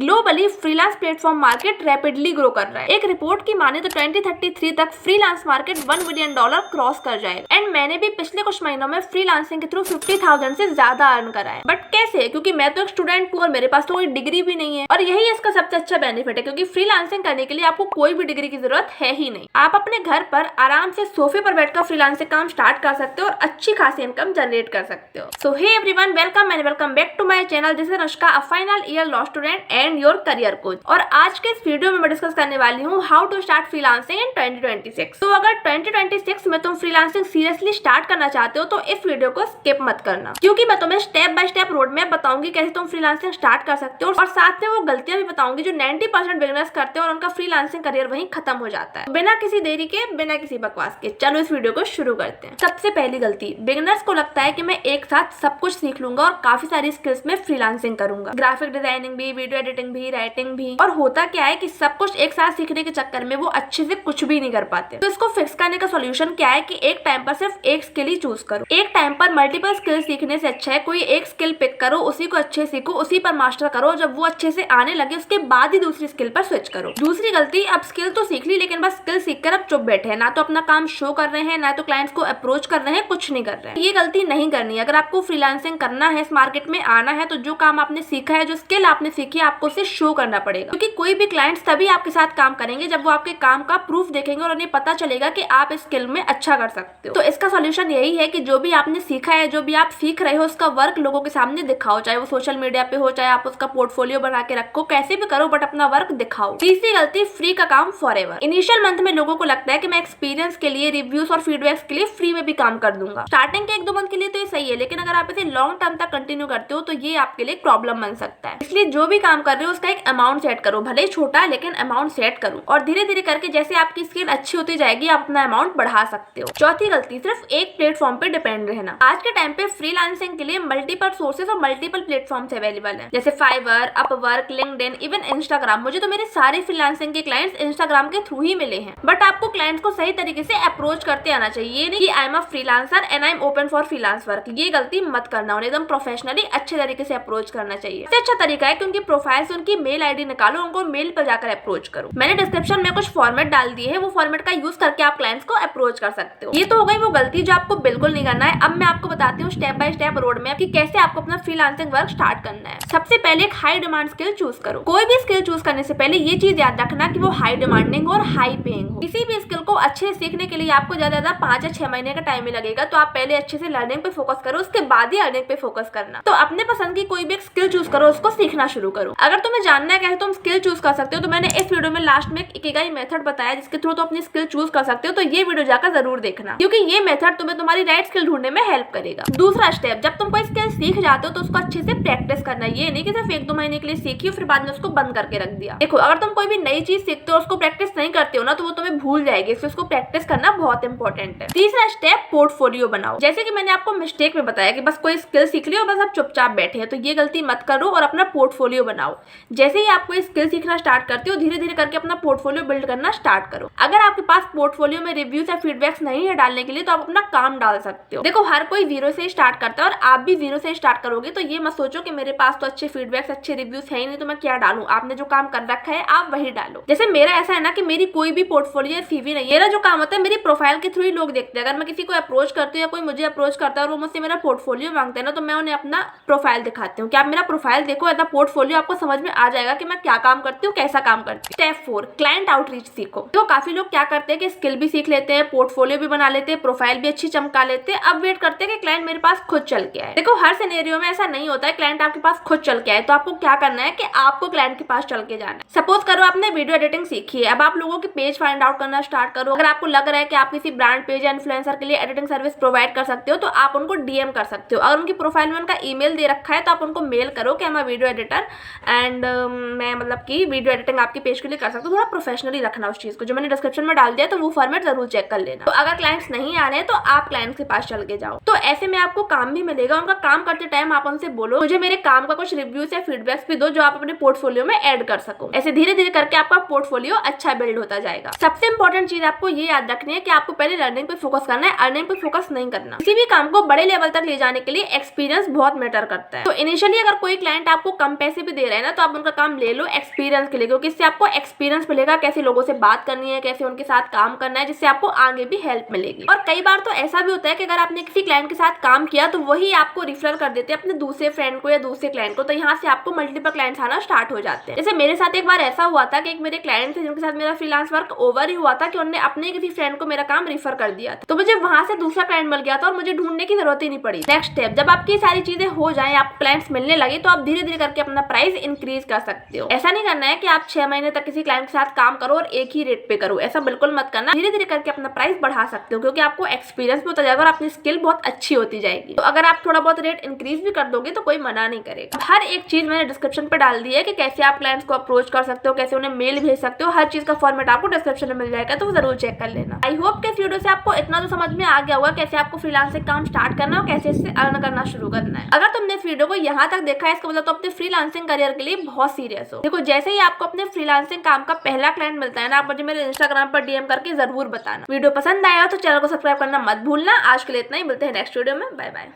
Globally freelance platform market rapidly grow कर रहा है। एक रिपोर्ट की माने तो 2033 तक फ्रीलांस मार्केट $1 बिलियन क्रॉस कर जाएगा। एंड मैंने भी पिछले कुछ महीनों में फ्रीलांसिंग के थ्रू 50,000 से ज्यादा अर्न करा है। बट कैसे? क्योंकि मैं तो एक स्टूडेंट हूँ और मेरे पास तो कोई डिग्री भी नहीं है, और यही इसका सबसे अच्छा बेनिफिट है, क्योंकि फ्रीलांसिंग करने के लिए आपको कोई भी डिग्री की जरूरत है ही नहीं। आप अपने घर पर आराम से सोफे पर बैठकर फ्रीलांसिंग काम स्टार्ट कर सकते हो और अच्छी खासी इनकम जनरेट कर सकते हो। So hey everyone, welcome and welcome back to my channel. This is Anushka, a final year law student and your career coach. और आज के इस वीडियो में मैं डिस्कस करने वाली हूँ हाउ टू स्टार्ट फ्रीलांसिंग इन 2026। तो अगर 2026 में तुम फ्रीलांसिंग सीरियसली स्टार्ट करना चाहते हो तो इस वीडियो को स्किप मत करना, क्योंकि मैं तुम्हें step by step road map बताऊंगी कैसे तुम फ्रीलांसिंग स्टार्ट कर सकते हो, और साथ में वो गलतियां भी बताऊंगी जो 90% बिगिनर्स करते हैं और उनका फ्रीलांसिंग करियर वहीं खत्म हो जाता है। बिना किसी देरी के, बिना किसी बकवास के, चलो इस वीडियो को शुरू करते हैं। सबसे पहली गलती, बिगिनर्स को लगता है कि मैं एक साथ सब कुछ सीख लूंगा और काफी सारी स्किल्स में फ्रीलांसिंग करूंगा, ग्राफिक डिजाइनिंग भी, वीडियो एडिटिंग भी, राइटिंग भी। और होता क्या है कि सब कुछ एक साथ सीखने के चक्कर में वो अच्छे से कुछ भी नहीं कर पाते। तो इसको फिक्स करने का सोल्यूशन क्या है कि एक टाइम पर सिर्फ एक स्किल ही चूज करो। एक टाइम पर मल्टीपल स्किल सीखने से अच्छा है कोई एक स्किल पिक करो, उसी को अच्छे सीखो, उसी पर मास्टर करो। जब वो अच्छे से आने लगे उसके बाद ही दूसरी स्किल पर स्विच करो। दूसरी गलती, अब स्किल तो सीख ली लेकिन बस स्किल सीखकर अब चुप बैठे हैं, ना तो अपना काम शो कर रहे हैं, ना तो क्लाइंट्स को अप्रोच कर रहे हैं, कुछ नहीं कर रहे हैं। ये गलती नहीं करनी है। अगर आपको फ्रीलांसिंग करना है, इस मार्केट में आना है, तो जो काम आपने सीखा है, जो स्किल आपने सीखी है, आपको उसे शो करना पड़ेगा। क्योंकि कोई भी क्लाइंट्स तभी आपके साथ काम करेंगे जब वो आपके काम का प्रूफ देखेंगे और उन्हें पता चलेगा कि आप इस स्किल में अच्छा कर सकते हो। तो इसका सोल्यूशन यही है कि जो भी आपने सीखा है, जो भी आप सीख रहे हो, उसका वर्क लोगों के सामने दिखाओ, चाहे वो सोशल मीडिया पे हो, चाहे आप उसका पोर्टफोलियो बना के रखो, कैसे भी करो, बट अपना वर्क दिखाओ। तीसरी गलती, फ्री का काम फॉरएवर। इनिशियल मंथ में लोगों को लगता है कि मैं एक्सपीरियंस के लिए, रिव्यूज और फीडबैक्स के लिए फ्री में भी काम कर दूंगा। स्टार्टिंग के 1-2 मंथ के लिए तो ये सही है, लेकिन अगर आप इसे लॉन्ग टर्म तक कंटिन्यू करते हो तो ये आपके लिए प्रॉब्लम बन सकता है। इसलिए जो भी काम कर रहे हो उसका एक अमाउंट सेट करो, भले ही छोटा, लेकिन अमाउंट सेट करो, और धीरे धीरे करके जैसे आपकी स्किल अच्छी होती जाएगी आप अपना अमाउंट बढ़ा सकते हो। चौथी गलती, सिर्फ एक प्लेटफॉर्म पे डिपेंड रहना। आज के टाइम पे फ्रीलांसिंग के लिए मल्टीपल सोर्सेज और मल्टीपल प्लेटफॉर्म्स अवेलेबल हैं, जैसे Fiverr, Upwork, LinkedIn, even Instagram. मुझे तो मेरे सारे फ्रीलांसिंग के क्लाइंट्स इंस्टाग्राम के थ्रू ही मिले हैं। बट आपको क्लाइंट्स को सही तरीके से अप्रोच करते आना चाहिए। ये नहीं कि I am a freelancer and I am open for freelance work, ये गलती मत करना। उन्हें एकदम प्रोफेशनली अच्छे तरीके से अप्रोच करना चाहिए। सबसे अच्छा तरीका है कि उनकी प्रोफाइल से उनकी मेल आईडी निकालो, उनको मेल पर जाकर अप्रोच करो। मैंने डिस्क्रिप्शन में कुछ फॉर्मेट डाल दिए हैं, वो फॉर्मेट का यूज करके आप क्लाइंट्स को अप्रोच कर सकते हो। ये तो हो गई वो गलती जो आपको बिल्कुल नहीं करना है। अब मैं आपको बताती हूँ step by step road map कि कैसे आपको अपना फ्रीलांसिंग वर्क स्टार्ट करना है। सबसे पहले एक हाई डिमांड स्किल चूज करो। कोई भी स्किल चूज करने से पहले ये चीज याद रखना कि वो हाई डिमांडिंग और हाई पेइंग हो। किसी भी स्किल को अच्छे से सीखने के लिए आपको ज्यादा 5 या 6 महीने का टाइम ही लगेगा, तो आप पहले अच्छे से लर्निंग पे फोकस करो, उसके बाद ही अर्निंग पे फोकस करना। तो अपने पसंद की कोई भी एक स्किल चूज करो, उसको सीखना शुरू करो। अगर तुम्हें जानना है कैसे तुम स्किल चूज कर सकते हो, तो मैंने इस वीडियो में लास्ट में एक इकिगाई मेथड बताया जिसके थ्रू तुम अपनी स्किल चूज कर सकते हो। तो ये वीडियो जाकर जरूर देखना, क्योंकि ये मेथड तुम्हें तुम्हारी राइट स्किल ढूंढने में हेल्प करेगा। दूसरा स्टेप, जब तुम कोई स्किल सीख जाते हो तो उसको अच्छे से प्रैक्टिस करना। ये नहीं कि सिर्फ 1-2 महीने के लिए सीखी फिर बाद में उसको बंद करके रख दिया। देखो, अगर तुम कोई भी नई चीज सीखते हो उसको प्रैक्टिस नहीं करते हो ना, तो वो तुम्हें भूल जाएगी। इसलिए उसको प्रैक्टिस करना बहुत इंपॉर्टेंट है। तीसरा स्टेप, पोर्टफोलियो बनाओ। जैसे कि मैंने आपको मिस्टेक में बताया कि बस कोई स्किल सीख ली और बस आप चुपचाप बैठे हैं, तो ये गलती मत करो और अपना पोर्टफोलियो बनाओ। जैसे ही आप कोई स्किल सीखना स्टार्ट करते हो, धीरे धीरे करके अपना पोर्टफोलियो बिल्ड करना स्टार्ट करो। अगर आपके पास पोर्टफोलियो में रिव्यूज या फीडबैक्स नहीं है डालने के लिए, तो आप अपना काम डाल सकते हो। देखो, हर कोई 0 से स्टार्ट करता है और आप भी 0 से स्टार्ट करोगे, तो ये मत सोचो कि मेरे पास तो अच्छे फीडबैक्स, अच्छे रिव्यूज है ही नहीं, तो मैं क्या डालूं। आपने जो काम कर रखा है आप वही डालो। जैसे मेरा ऐसा है ना कि मेरी कोई भी पोर्टफोलियो या सीवी नहीं है। मेरा जो काम होता है मेरी प्रोफाइल के थ्रू ही लोग देखते हैं। अगर मैं किसी को अप्रोच करती हूँ या कोई मुझे अप्रोच करता है और वो मुझसे मेरा पोर्टफोलियो मांगते हैं ना, तो मैं उन्हें अपना प्रोफाइल दिखाती हूँ कि आप मेरा प्रोफाइल देखो, एज अ पोर्टफोलियो आपको समझ में आ जाएगा कि मैं क्या काम करती हूँ, कैसा काम करती हूँ। स्टेप 4, क्लाइंट आउटरीच सीखो। तो काफी लोग क्या करते हैं कि स्किल भी सीख लेते हैं, पोर्टफोलियो भी बना लेते हैं, प्रोफाइल भी अच्छी चमका लेते हैं, अब वेट करते हैं कि क्लाइंट मेरे पास खुद चल के आए। देखो, हर सिनेरियो में ऐसा नहीं होता है क्लाइंट आपके पास खुद चल के आए। तो आपको क्या करना है कि आपको क्लाइंट के पास चल के जाना है। सपोज करो आपने वीडियो एडिटिंग सीखी है, अब आप लोगों के पेज फाइंड आउट करना स्टार्ट करो। अगर आपको लग रहा है कि आप किसी ब्रांड पेज या इन्फ्लुएंसर के लिए एडिटिंग सर्विस प्रोवाइड कर सकते हो, तो आप उनको डीएम कर सकते हो। अगर उनकी प्रोफाइल में उनका ईमेल दे रखा है, तो आप उनको मेल करो कि मैं वीडियो एडिटर एंड मैं मतलब कि वीडियो एडिटिंग आपके पेज के लिए कर सकता हूँ। थोड़ा प्रोफेशनली रखना उस चीज को, जो मैंने डिस्क्रिप्शन में डाल दिया, तो वो फॉर्मेट जरूर चेक कर लेना। तो अगर क्लाइंट्स नहीं आ रहे हैं तो आप क्लाइंट्स के पास चल के जाओ। तो ऐसे में आपको काम भी मिलेगा। उनका काम करते टाइम आप उनसे बोलो, मुझे मेरे काम का कुछ रिव्यूज या फीडबैक्स भी दो जो आप अपने पोर्टफोलियो में ऐड कर सको। ऐसे धीरे धीरे करके आपका पोर्टफोलियो अच्छा बिल्ड होता जाएगा। सबसे इंपॉर्टेंट चीज आपको ये याद रखनी है कि आपको पहले लर्निंग पे फोकस करना है, अर्निंग पे फोकस नहीं करना। किसी भी काम को बड़े लेवल तक ले जाने के लिए एक्सपीरियंस बहुत मैटर करता है। तो इनिशियली अगर कोई क्लाइंट आपको कम पैसे भी दे रहा है ना, है तो आप उनका काम ले लो एक्सपीरियंस के लिए, क्योंकि इससे आपको एक्सपीरियंस मिलेगा कैसे लोगों से बात करनी है, कैसे उनके साथ काम करना है, जिससे आपको आगे भी हेल्प मिलेगी। और कई बार तो ऐसा भी होता है कि अगर आपने किसी क्लाइंट के साथ काम किया तो वही आपको रिफर कर देते हैं अपने दूसरे फ्रेंड को या दूसरे क्लाइंट को, तो यहाँ से आपको मल्टीपल क्लाइंट्स आना स्टार्ट हो जाते हैं। जैसे मेरे साथ एक बार ऐसा हुआ था कि एक मेरे क्लाइंट थे जिनके साथ मेरा फ्रीलांस वर्क ओवर ही हुआ था कि उन्होंने अपने किसी फ्रेंड को मेरा काम रिफर कर दिया था, तो मुझे वहां से दूसरा क्लाइंट मिल गया था और मुझे ढूंढने की जरूरत ही नहीं पड़ी। नेक्स्ट स्टेप, जब आपकी सारी चीजें हो जाए, आपको क्लाइंट्स मिलने लगे, तो आप धीरे धीरे करके अपना प्राइस इंक्रीज कर सकते हो। ऐसा नहीं करना है कि आप 6 महीने तक किसी क्लाइंट के साथ काम करो और एक ही रेट पे करो, ऐसा बिल्कुल मत करना। धीरे धीरे करके अपना प्राइस बढ़ा सकते हो, क्योंकि आपको एक्सपीरियंस भी होता जाएगा और अपनी स्किल बहुत अच्छी होती जाएगी। तो अगर आप थोड़ा बहुत रेट इंक्रीज भी कर दोगे तो कोई मना नहीं करेगा। हर एक चीज मैंने डिस्क्रिप्शन पे डाल दी है कि कैसे आप क्लाइंट्स को अप्रोच कर सकते हो, कैसे उन्हें मेल भेज सकते हो, हर चीज का फॉर्मेट आपको डिस्क्रिप्शन में मिल जाएगा, तो वो जरूर चेक कर लेना। आई होप कि इस वीडियो से आपको इतना तो समझ में आ गया होगा कैसे आपको फ्रीलांसिंग काम स्टार्ट करना है और कैसे इससे अर्न करना शुरू करना है। अगर तुमने इस वीडियो को यहाँ तक देखा है, इसका मतलब तो अपने फ्रीलांसिंग करियर के लिए बहुत सीरियस हो। देखो, जैसे ही आपको अपने फ्रीलांसिंग काम का पहला क्लाइंट मिलता है ना, आप मुझे मेरे इंस्टाग्राम पर डीएम करके जरूर बताना। वीडियो पसंद आया तो चैनल को सब्सक्राइब करना मत भूलना। आज के लिए इतना ही, मिलते हैं नेक्स्ट वीडियो में। Bye bye.